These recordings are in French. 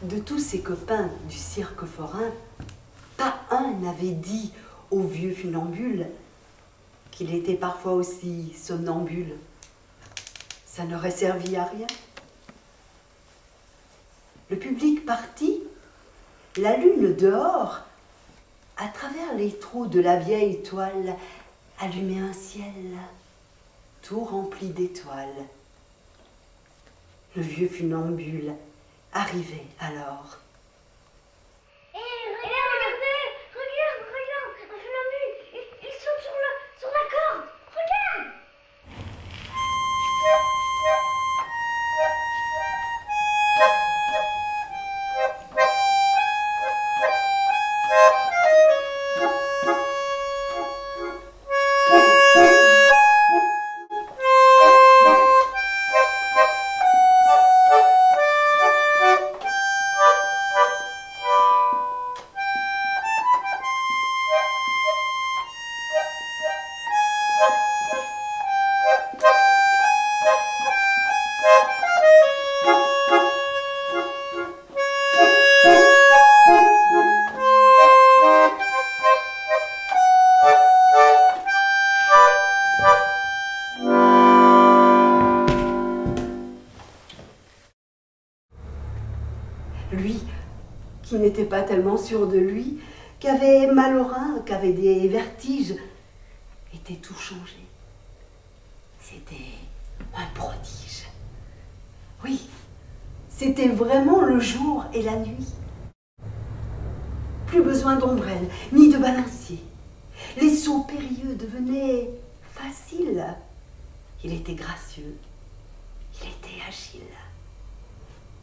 De tous ses copains du cirque forain, pas un n'avait dit au vieux funambule qu'il était parfois aussi somnambule. Ça n'aurait servi à rien. Le public parti, la lune dehors, à travers les trous de la vieille toile, allumait un ciel tout rempli d'étoiles. Le vieux funambule arrivait alors. Regarde, un funambule, il saute sur la corde, regarde! Lui, qui n'était pas tellement sûr de lui, qui avait mal au rein, qui avait des vertiges, était tout changé. C'était un prodige. Oui, c'était vraiment le jour et la nuit. Plus besoin d'ombrelle, ni de balancier. Les sauts périlleux devenaient faciles. Il était gracieux, il était agile,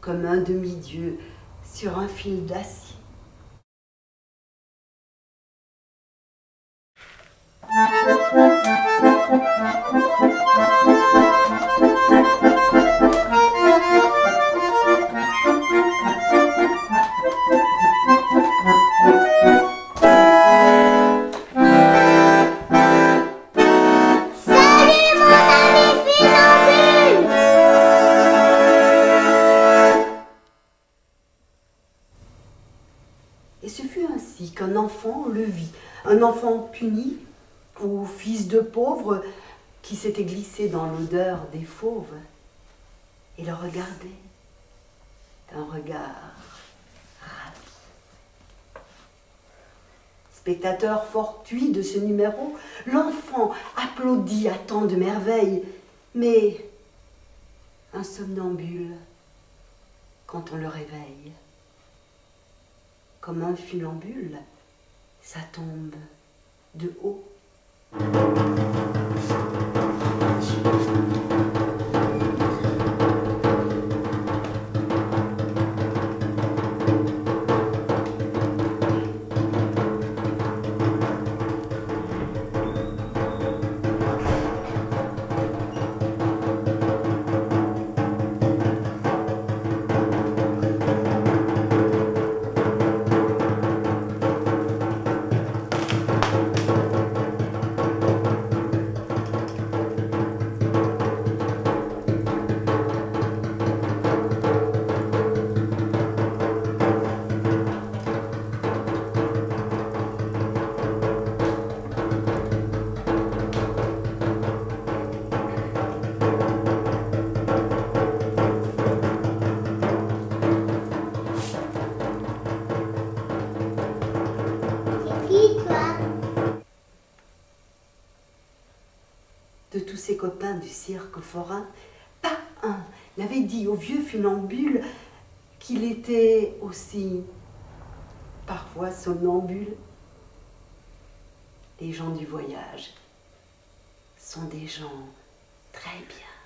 comme un demi-dieu sur un fil d'acier. Et ce fut ainsi qu'un enfant le vit, un enfant puni ou fils de pauvre qui s'était glissé dans l'odeur des fauves et le regardait d'un regard ravi. Spectateur fortuit de ce numéro, l'enfant applaudit à tant de merveilles, mais un somnambule quand on le réveille. Comme un funambule, ça tombe de haut. De tous ses copains du cirque forain, pas un n'avait dit au vieux funambule qu'il était aussi parfois somnambule. Les gens du voyage sont des gens très bien.